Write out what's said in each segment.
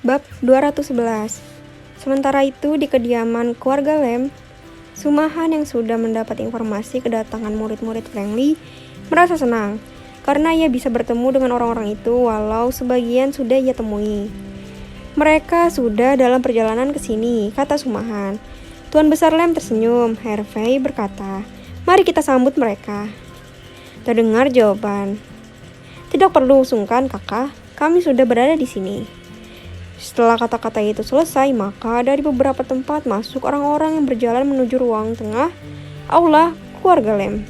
Bab 211. Sementara itu di kediaman keluarga Lem, Sumahan yang sudah mendapat informasi kedatangan murid-murid Frengli merasa senang karena ia bisa bertemu dengan orang-orang itu walau sebagian sudah ia temui. Mereka sudah dalam perjalanan ke sini, kata Sumahan. Tuan Besar Lem tersenyum. Hervey berkata, "Mari kita sambut mereka." Terdengar jawaban, "Tidak perlu sungkan, Kakak. Kami sudah berada di sini." Setelah kata-kata itu selesai, maka dari beberapa tempat masuk orang-orang yang berjalan menuju ruang tengah aula keluarga Lem.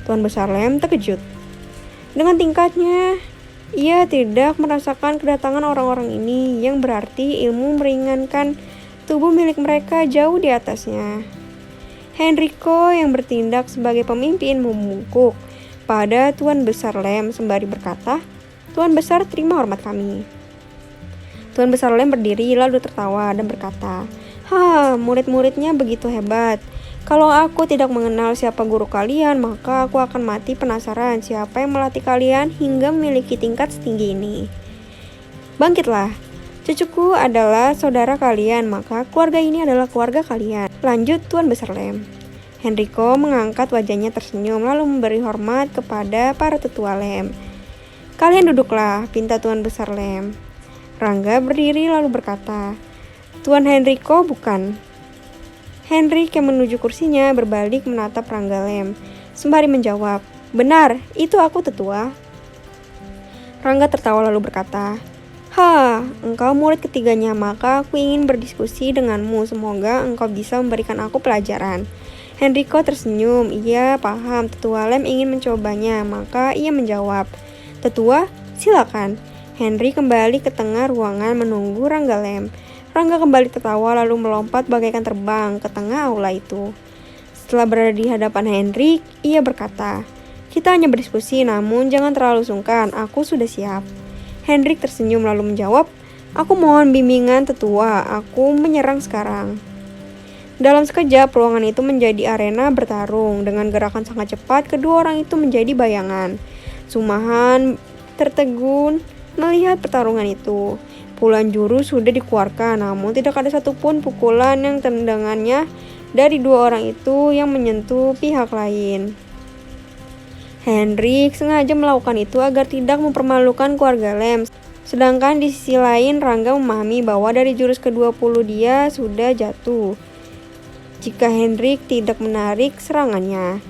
Tuan Besar Lem terkejut. Dengan tingkatnya, ia tidak merasakan kedatangan orang-orang ini, yang berarti ilmu meringankan tubuh milik mereka jauh di atasnya. Henrico yang bertindak sebagai pemimpin membungkuk pada Tuan Besar Lem sembari berkata, "Tuan Besar, terima hormat kami." Tuan Besar Lem berdiri lalu tertawa dan berkata, murid-muridnya begitu hebat. Kalau aku tidak mengenal siapa guru kalian, maka aku akan mati penasaran siapa yang melatih kalian hingga memiliki tingkat setinggi ini. Bangkitlah, cucuku adalah saudara kalian, maka keluarga ini adalah keluarga kalian. Lanjut Tuan Besar Lem. Henrico mengangkat wajahnya tersenyum lalu memberi hormat kepada para tetua Lem. "Kalian duduklah," pinta Tuan Besar Lem. Rangga berdiri lalu berkata, "Tuan Henrico bukan." Henrik yang menuju kursinya berbalik menatap Rangga Lem, sembari menjawab, "Benar, itu aku tetua." Rangga tertawa lalu berkata, engkau murid ketiganya, maka aku ingin berdiskusi denganmu. Semoga engkau bisa memberikan aku pelajaran." Henrico tersenyum, ia paham tetua Lem ingin mencobanya, maka ia menjawab, "Tetua, silakan." Henry kembali ke tengah ruangan menunggu Rangga Lem. Rangga kembali tertawa lalu melompat bagaikan terbang ke tengah aula itu. Setelah berada di hadapan Henry, ia berkata, "Kita hanya berdiskusi, namun jangan terlalu sungkan, aku sudah siap." Henry tersenyum lalu menjawab, "Aku mohon bimbingan tetua, aku menyerang sekarang." Dalam sekejap, ruangan itu menjadi arena bertarung. Dengan gerakan sangat cepat, kedua orang itu menjadi bayangan. Sumahan tertegun melihat pertarungan itu. Puluhan jurus sudah dikeluarkan, namun tidak ada satupun pukulan yang tendangannya dari dua orang itu yang menyentuh pihak lain. Henrik sengaja melakukan itu agar tidak mempermalukan keluarga Lem. Sedangkan di sisi lain, Rangga memahami bahwa dari jurus ke-20 dia sudah jatuh jika Henrik tidak menarik serangannya.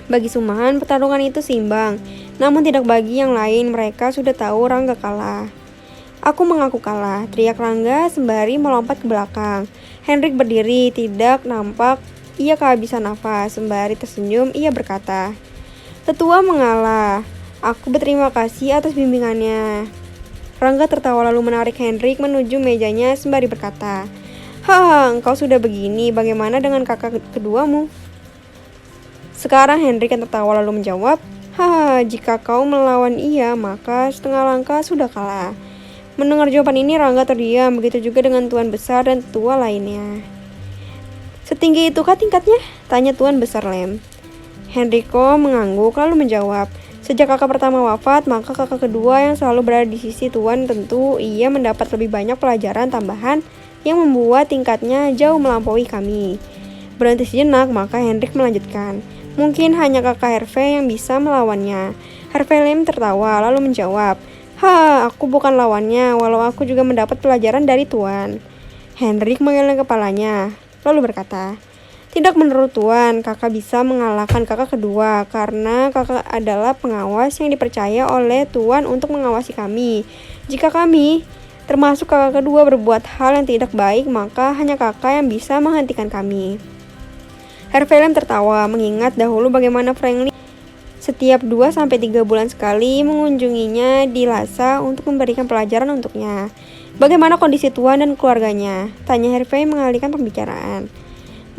Bagi Sumahan, pertarungan itu seimbang. Namun tidak bagi yang lain, mereka sudah tahu Rangga kalah. "Aku mengaku kalah," teriak Rangga sembari melompat ke belakang. Henrik berdiri, tidak nampak ia kehabisan nafas. Sembari tersenyum, ia berkata, "Tetua mengalah. Aku berterima kasih atas bimbingannya." Rangga tertawa lalu menarik Henrik menuju mejanya sembari berkata, engkau sudah begini, bagaimana dengan kakak keduamu?" Sekarang Henrik yang tertawa lalu menjawab, "Jika kau melawan ia, maka setengah langkah sudah kalah." Mendengar jawaban ini, Rangga terdiam, begitu juga dengan Tuan Besar dan tetua lainnya. "Setinggi itukah tingkatnya?" tanya Tuan Besar Lem. Henrico mengangguk lalu menjawab, "Sejak kakak pertama wafat, maka kakak kedua yang selalu berada di sisi Tuan, tentu ia mendapat lebih banyak pelajaran tambahan yang membuat tingkatnya jauh melampaui kami." Berhenti sejenak, maka Henrik melanjutkan, "Mungkin hanya kakak Hervey yang bisa melawannya." Hervey Lem tertawa lalu menjawab, aku bukan lawannya, walau aku juga mendapat pelajaran dari Tuan." Henrik menggeleng kepalanya, lalu berkata, "Tidak, menurut Tuan, kakak bisa mengalahkan kakak kedua, karena kakak adalah pengawas yang dipercaya oleh Tuan untuk mengawasi kami. Jika kami, termasuk kakak kedua, berbuat hal yang tidak baik, maka hanya kakak yang bisa menghentikan kami." Hervey Lem tertawa, mengingat dahulu bagaimana Frengli setiap 2-3 bulan sekali mengunjunginya di Lhasa untuk memberikan pelajaran untuknya. "Bagaimana kondisi Tuan dan keluarganya?" tanya Hervey mengalihkan pembicaraan.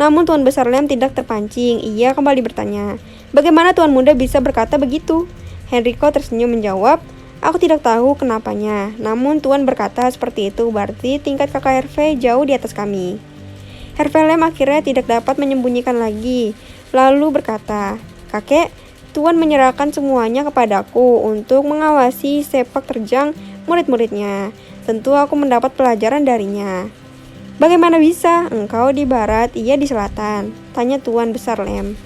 Namun Tuan Besar Lem tidak terpancing. Ia kembali bertanya, "Bagaimana Tuan Muda bisa berkata begitu?" Henrico tersenyum menjawab, "Aku tidak tahu kenapanya. Namun Tuan berkata seperti itu, berarti tingkat kakak Hervey jauh di atas kami." Hervey Lem akhirnya tidak dapat menyembunyikan lagi, lalu berkata, "Kakek, Tuan menyerahkan semuanya kepadaku untuk mengawasi sepak terjang murid-muridnya. tentu aku mendapat pelajaran darinya. Bagaimana bisa? Engkau di barat, ia di selatan, tanya Tuan Besar Lem.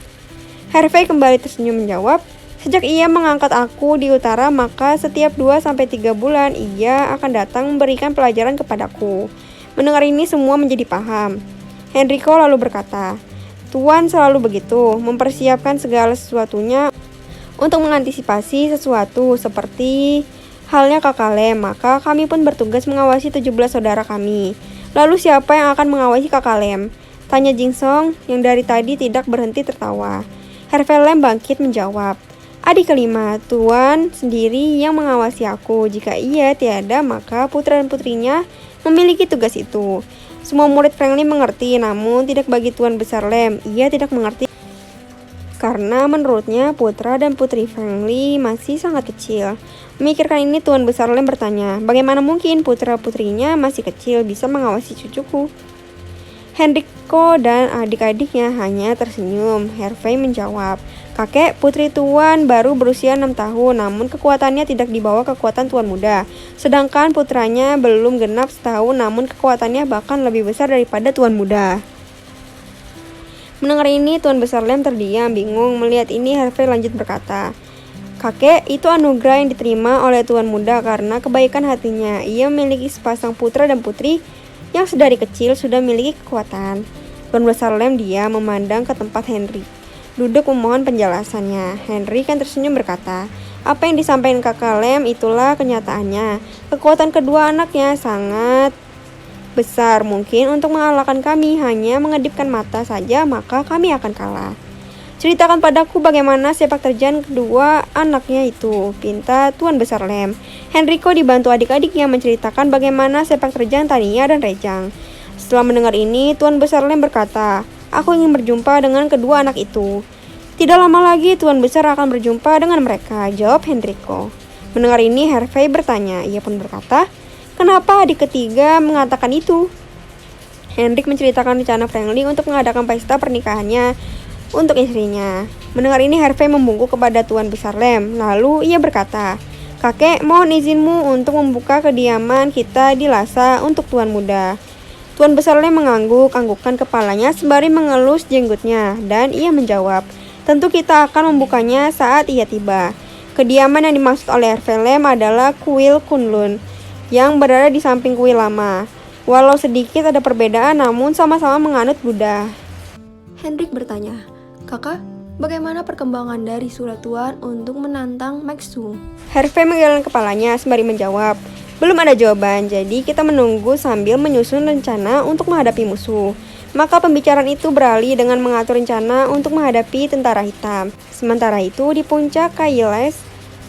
Harvey kembali tersenyum menjawab, sejak ia mengangkat aku di utara, maka setiap 2-3 bulan ia akan datang memberikan pelajaran kepadaku. Mendengar ini semua menjadi paham. Henrico lalu berkata, Tuan selalu begitu, mempersiapkan segala sesuatunya untuk mengantisipasi sesuatu seperti halnya Kakak Lem, maka kami pun bertugas mengawasi 17 saudara kami. Lalu siapa yang akan mengawasi Kakak Lem? Tanya Jingsong yang dari tadi tidak berhenti tertawa. Harvey Lem bangkit menjawab, adik kelima, Tuan sendiri yang mengawasi aku. Jika ia tiada, maka putra dan putrinya memiliki tugas itu. Semua murid Franklin mengerti, namun tidak bagi Tuan Besar Lem. Ia tidak mengerti karena menurutnya putra dan putri Franklin masih sangat kecil. Memikirkan ini, Tuan Besar Lem bertanya, bagaimana mungkin putra-putrinya masih kecil bisa mengawasi cucuku? Henrico dan adik-adiknya hanya tersenyum. Harvey menjawab, kakek, putri Tuan baru berusia 6 tahun, namun kekuatannya tidak di bawah kekuatan Tuan muda. Sedangkan putranya belum genap setahun, namun kekuatannya bahkan lebih besar daripada Tuan muda. Mendengar ini, Tuan Besar Lem terdiam, bingung. Melihat ini, Harvey lanjut berkata, kakek, itu anugerah yang diterima oleh Tuan muda karena kebaikan hatinya. Ia memiliki sepasang putra dan putri yang sedari kecil sudah memiliki kekuatan. Tuan Besar Lem dia memandang ke tempat Henry duduk memohon penjelasannya. Henry kan tersenyum berkata, apa yang disampaikan Kakak Lem itulah kenyataannya. Kekuatan kedua anaknya sangat besar, mungkin untuk mengalahkan kami hanya mengedipkan mata saja maka kami akan kalah. Ceritakan padaku bagaimana sepak terjang kedua anaknya itu, pinta Tuan Besar Lem. Henrico dibantu adik-adiknya menceritakan bagaimana sepak terjang Tania dan Rejang. Setelah mendengar ini, Tuan Besar Lem berkata, aku ingin berjumpa dengan kedua anak itu. Tidak lama lagi Tuan Besar akan berjumpa dengan mereka, jawab Henrico. Mendengar ini, Harvey bertanya. Ia pun berkata, kenapa adik ketiga mengatakan itu? Henrik menceritakan rencana Franklin untuk mengadakan pesta pernikahannya untuk istrinya. Mendengar ini, Harvey membungkuk kepada Tuan Besar Lem. Lalu ia berkata, kakek, mohon izinmu untuk membuka kediaman kita di Lhasa untuk Tuan muda. Tuan Besar Lem mengangguk-anggukkan kepalanya sembari mengelus jenggotnya, dan ia menjawab, tentu kita akan membukanya saat ia tiba. Kediaman yang dimaksud oleh Harvey Lem adalah kuil Kunlun yang berada di samping kuil lama. Walau sedikit ada perbedaan, namun sama-sama menganut Buddha. Henrik bertanya, kakak, bagaimana perkembangan dari surat Tuan untuk menantang Maxung? Harvey menggeleng kepalanya sembari menjawab, belum ada jawaban, jadi kita menunggu sambil menyusun rencana untuk menghadapi musuh. Maka pembicaraan itu beralih dengan mengatur rencana untuk menghadapi tentara hitam. Sementara itu di puncak Kailash,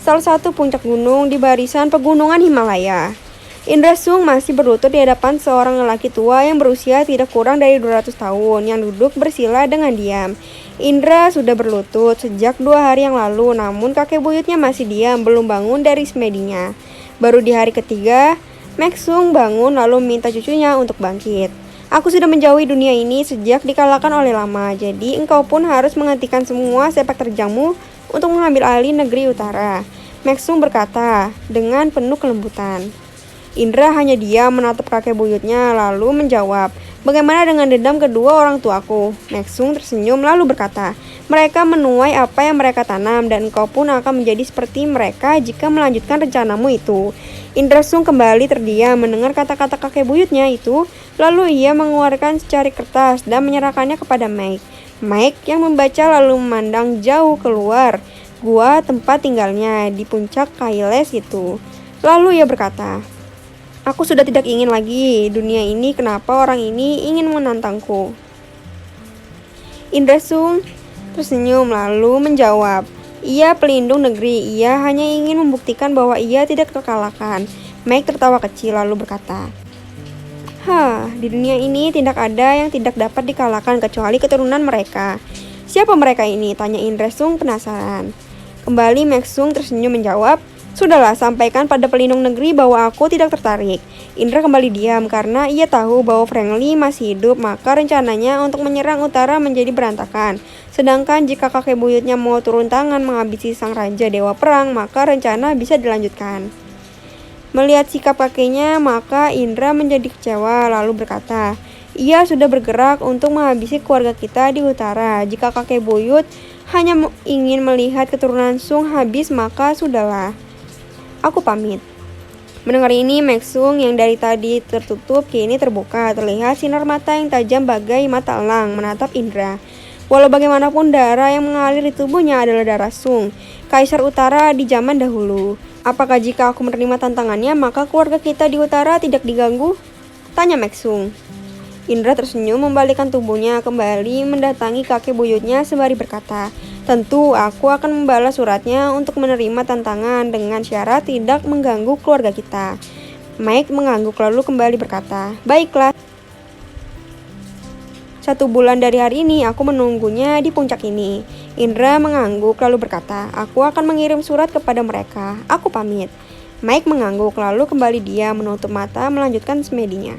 salah satu puncak gunung di barisan pegunungan Himalaya, Indra Sung masih berlutut di hadapan seorang lelaki tua yang berusia tidak kurang dari 200 tahun yang duduk bersila dengan diam. Indra sudah berlutut sejak 2 hari yang lalu, namun kakek buyutnya masih diam, belum bangun dari semedinya. Baru di hari ketiga, Maxung bangun lalu minta cucunya untuk bangkit. Aku sudah menjauhi dunia ini sejak dikalahkan oleh Lama, jadi engkau pun harus menghentikan semua sepak terjangmu untuk mengambil alih negeri utara. Maxung berkata dengan penuh kelembutan. Indra hanya diam menatap kakek buyutnya lalu menjawab, bagaimana dengan dendam kedua orang tuaku? Maxung tersenyum lalu berkata, mereka menuai apa yang mereka tanam dan engkau pun akan menjadi seperti mereka jika melanjutkan rencanamu itu. Indra Sung kembali terdiam mendengar kata-kata kakek buyutnya itu, lalu ia mengeluarkan secari kertas dan menyerahkannya kepada Mike. Mike yang membaca lalu memandang jauh keluar gua tempat tinggalnya di puncak Kailash itu. Lalu ia berkata, aku sudah tidak ingin lagi dunia ini, kenapa orang ini ingin menantangku? Indra Sung tersenyum lalu menjawab, ia pelindung negeri, ia hanya ingin membuktikan bahwa ia tidak terkalahkan. Mike tertawa kecil lalu berkata, di dunia ini tidak ada yang tidak dapat dikalahkan kecuali keturunan mereka. Siapa mereka ini? Tanya Indra Sung penasaran. Kembali Maxung tersenyum menjawab, sudahlah, sampaikan pada pelindung negeri bahwa aku tidak tertarik. Indra kembali diam karena ia tahu bahwa Franklin masih hidup, maka rencananya untuk menyerang utara menjadi berantakan. Sedangkan jika kakek buyutnya mau turun tangan menghabisi sang raja dewa perang, maka rencana bisa dilanjutkan. Melihat sikap kakeknya, maka Indra menjadi kecewa lalu berkata, ia sudah bergerak untuk menghabisi keluarga kita di utara. Jika kakek buyut hanya ingin melihat keturunan Sung habis, maka sudahlah. Aku pamit. Mendengar ini, Maksung yang dari tadi tertutup kini terbuka. Terlihat sinar mata yang tajam bagai mata elang menatap Indra. Walau bagaimanapun, darah yang mengalir di tubuhnya adalah darah Sung, Kaisar Utara di zaman dahulu. Apakah jika aku menerima tantangannya, maka keluarga kita di utara tidak diganggu? Tanya Maksung. Indra tersenyum membalikkan tubuhnya kembali mendatangi kakek buyutnya sembari berkata, tentu aku akan membalas suratnya untuk menerima tantangan dengan syarat tidak mengganggu keluarga kita. Mike mengangguk lalu kembali berkata, baiklah. 1 bulan dari hari ini aku menunggunya di puncak ini. Indra mengangguk lalu berkata, aku akan mengirim surat kepada mereka. Aku pamit. Mike mengangguk lalu kembali dia menutup mata melanjutkan semedinya.